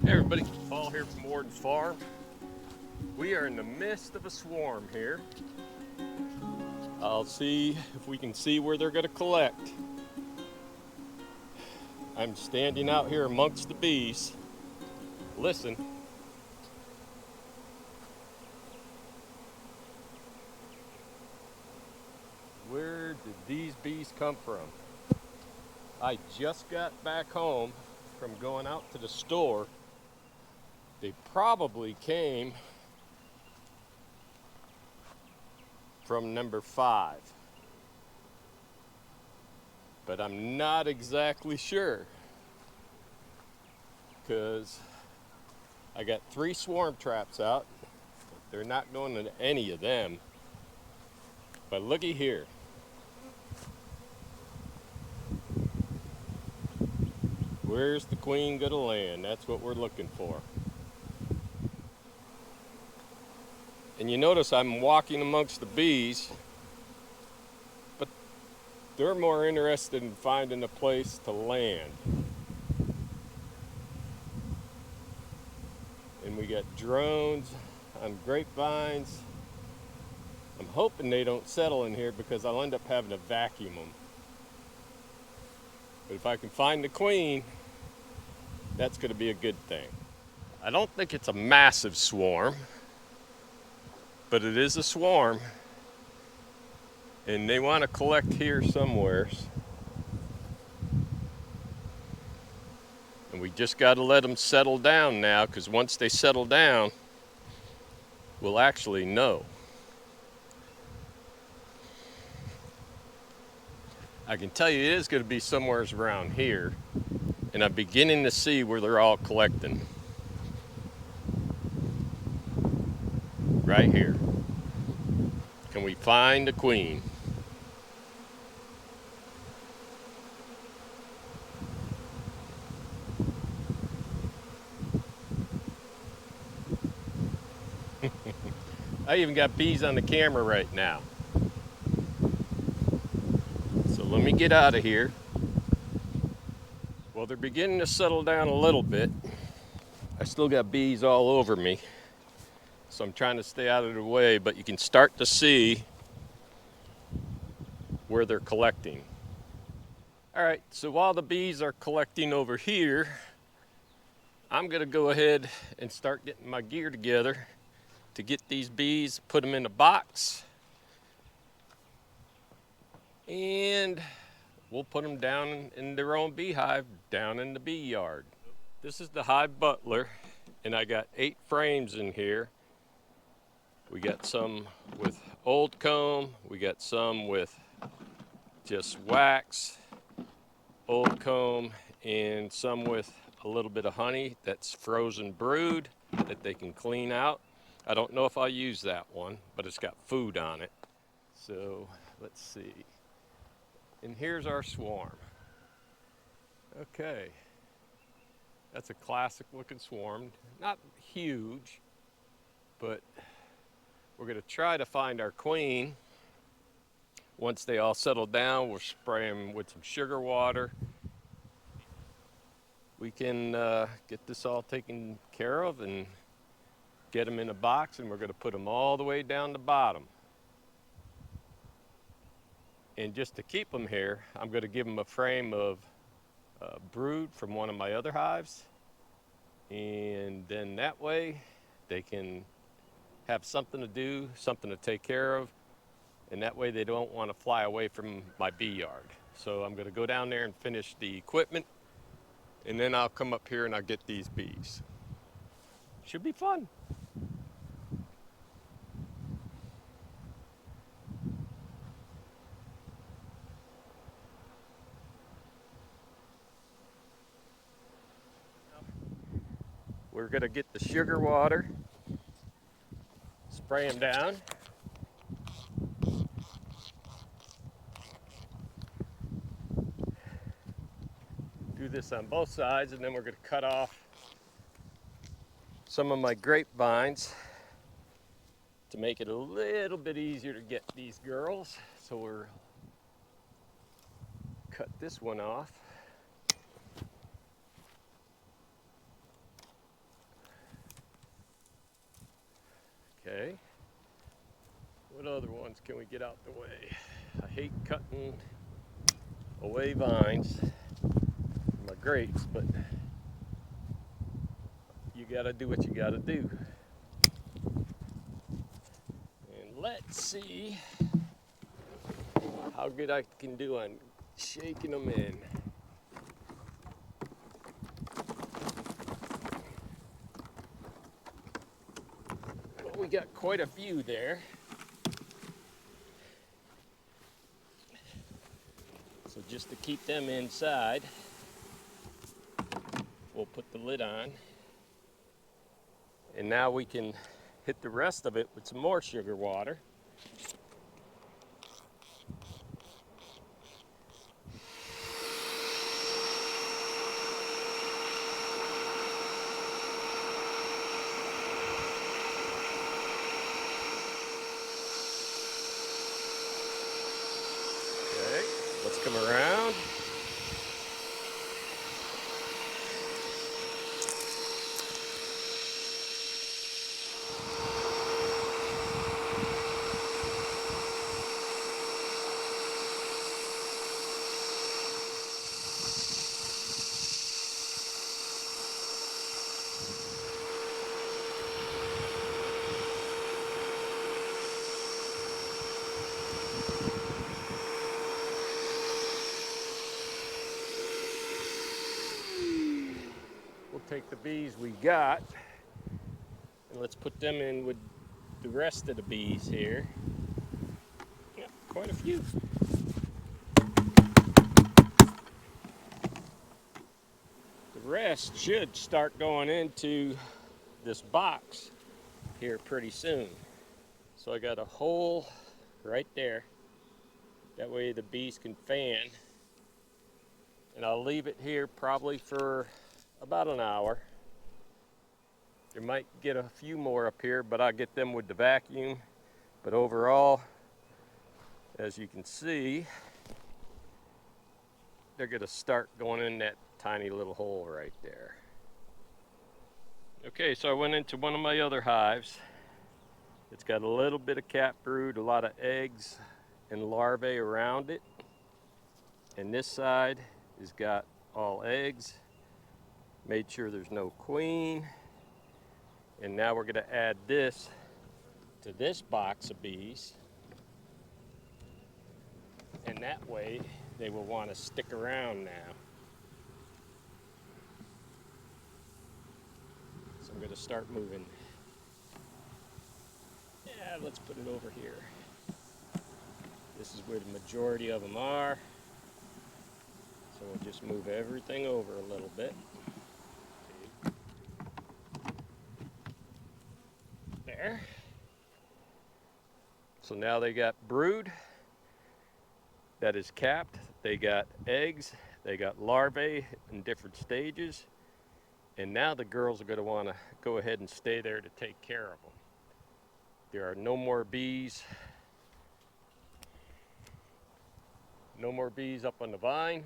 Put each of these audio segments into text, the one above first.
Hey everybody, Paul here from Warden's Farm. We are in the midst of a swarm here. I'll see if we can see where they're going to collect. I'm standing out here amongst the bees. Listen. Where did these bees come from? I just got back home from going out to the store. They probably came from number 5, but I'm not exactly sure because I got 3 swarm traps out. They're not going into any of them, but looky here. Where's the queen gonna land? That's what we're looking for. And you notice I'm walking amongst the bees, but they're more interested in finding a place to land. And we got drones on grapevines. I'm hoping they don't settle in here because I'll end up having to vacuum them. But if I can find the queen, that's going to be a good thing. I don't think it's a massive swarm, but it is a swarm, and they want to collect here somewhere. And we just got to let them settle down now, because once they settle down, we'll actually know. I can tell you it is going to be somewhere around here, and I'm beginning to see where they're all collecting. Right here. Can we find the queen? I even got bees on the camera right now. So let me get out of here. Well, they're beginning to settle down a little bit. I still got bees all over me, so I'm trying to stay out of their way, but you can start to see where they're collecting. All right, so while the bees are collecting over here, I'm gonna go ahead and start getting my gear together to get these bees, put them in a box, and we'll put them down in their own beehive down in the bee yard. This is the Hive Butler, and I got 8 frames in here. We got some with old comb, we got some with just wax, old comb, and some with a little bit of honey that's frozen brood that they can clean out. I don't know if I'll use that one, but it's got food on it. So let's see. And here's our swarm. Okay. That's a classic looking swarm. Not huge, but we're gonna try to find our queen. Once they all settle down, we'll spray them with some sugar water. We can get this all taken care of and get them in a box, and we're going to put them all the way down the bottom. And just to keep them here, I'm going to give them a frame of brood from one of my other hives, and then that way they can have something to do, something to take care of, and that way they don't want to fly away from my bee yard. So I'm going to go down there and finish the equipment, and then I'll come up here and I'll get these bees. Should be fun. We're gonna get the sugar water, spray them down. Do this on both sides, and then we're gonna cut off some of my grapevines to make it a little bit easier to get these girls. So we're cut this one off. can we get out the way? I hate cutting away vines from my grapes, but you gotta do what you gotta do. And let's see how good I can do on shaking them in. Well, we got quite a few there. So just to keep them inside, we'll put the lid on. And now we can hit the rest of it with some more sugar water. Okay, let's come around. We'll take the bees we got and let's put them in with the rest of the bees here. Yeah, quite a few. The rest should start going into this box here pretty soon. So I got a hole right there. That way the bees can fan. And I'll leave it here probably for about an hour. You might get a few more up here, but I'll get them with the vacuum. But overall, as you can see, they're gonna start going in that tiny little hole right there. Okay, so I went into one of my other hives. It's got a little bit of cat brood, a lot of eggs and larvae around it. And this side has got all eggs. Made sure there's no queen. And now we're gonna add this to this box of bees. And that way they will want to stick around now. So I'm gonna start moving. Yeah, let's put it over here. This is where the majority of them are. So we'll just move everything over a little bit. There. So now they got brood that is capped. They got eggs. They got larvae in different stages. And now the girls are going to want to go ahead and stay there to take care of them. There are no more bees. No more bees up on the vine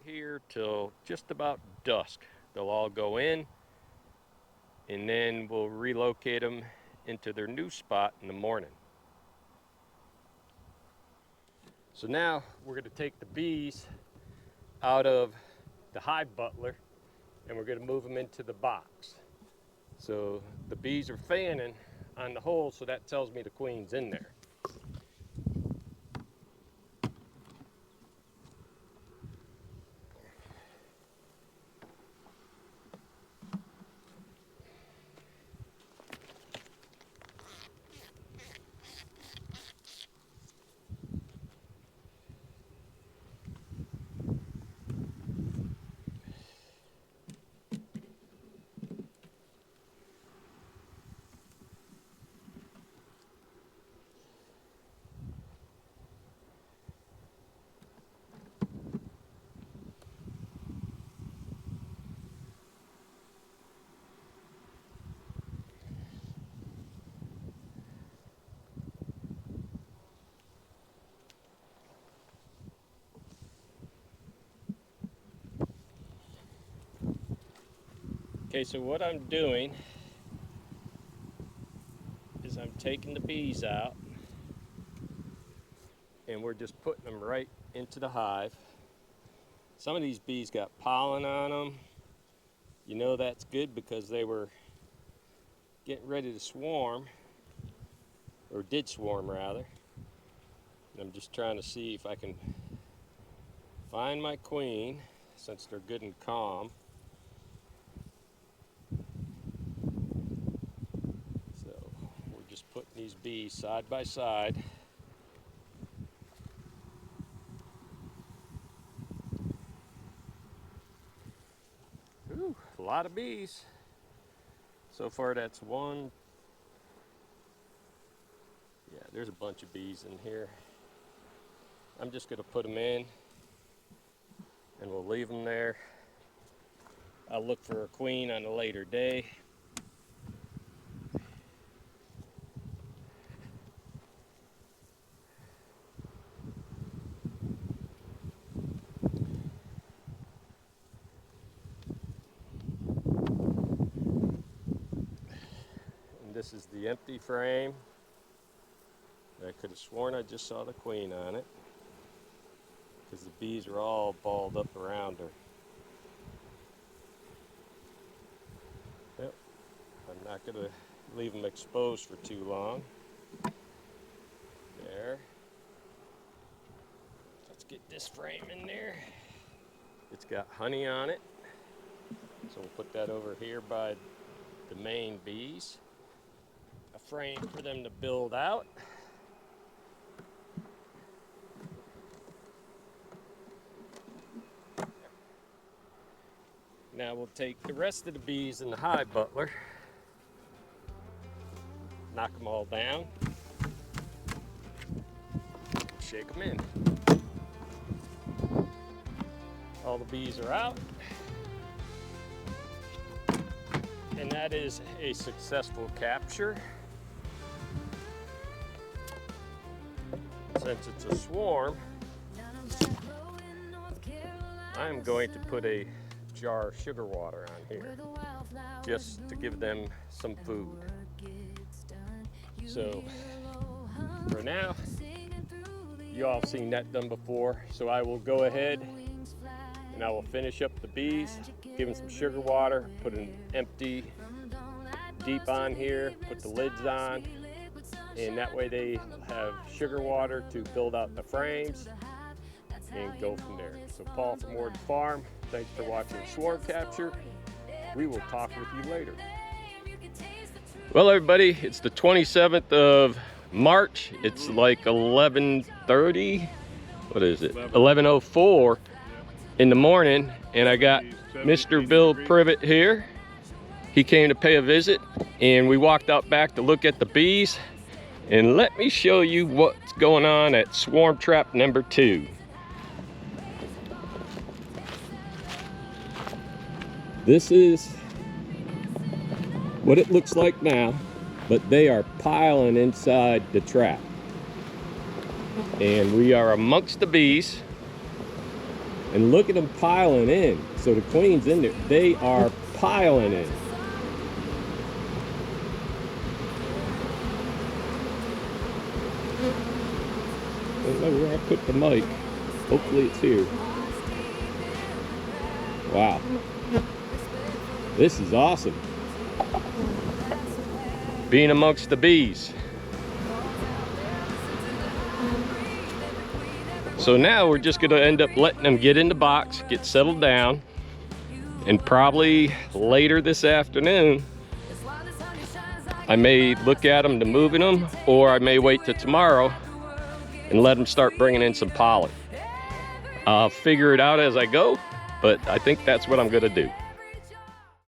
here till just about dusk. They'll all go in, and then we'll relocate them into their new spot in the morning. So now we're going to take the bees out of the Hive Butler and we're going to move them into the box. So the bees are fanning on the hole, so that tells me the queen's in there. Okay, so what I'm doing is I'm taking the bees out and we're just putting them right into the hive. Some of these bees got pollen on them. You know that's good because they were getting ready to swarm, or did swarm rather. And I'm just trying to see if I can find my queen, since they're good and calm. So we're just putting these bees side by side. Ooh, a lot of bees. So far that's one. Yeah, there's a bunch of bees in here. I'm just gonna put them in and we'll leave them there. I'll look for a queen on a later day. And this is the empty frame. I could have sworn I just saw the queen on it, because the bees are all balled up around her. Yep, I'm not going to leave them exposed for too long. There. Let's get this frame in there. It's got honey on it, so we'll put that over here by the main bees. A frame for them to build out. Now we'll take the rest of the bees in the Hive Butler, knock them all down, shake them in. All the bees are out, and that is a successful capture. Since it's a swarm, I'm going to put a jar of sugar water on here just to give them some food. So for now, you all have seen that done before, so I will go ahead and I will finish up the bees, give them some sugar water, put an empty deep on here, put the lids on, and that way they have sugar water to build out the frames and go from there. So Paul from Ward Farm, thanks for watching Swarm Capture. We will talk with you later. Well everybody, it's the 27th of March. It's like 11:30, what is it? 11:04 in the morning, and I got Mr. Bill Privette here. He came to pay a visit, and we walked out back to look at the bees. And let me show you what's going on at Swarm Trap number 2. This is what it looks like now, but they are piling inside the trap. And we are amongst the bees. And look at them piling in. So the queen's in there. They are piling in. I don't know where I put the mic. Hopefully it's here. Wow. This is awesome. Being amongst the bees. So now we're just going to end up letting them get in the box, get settled down, and probably later this afternoon I may look at them to moving them, or I may wait till tomorrow and let them start bringing in some pollen. I'll figure it out as I go, but I think that's what I'm going to do.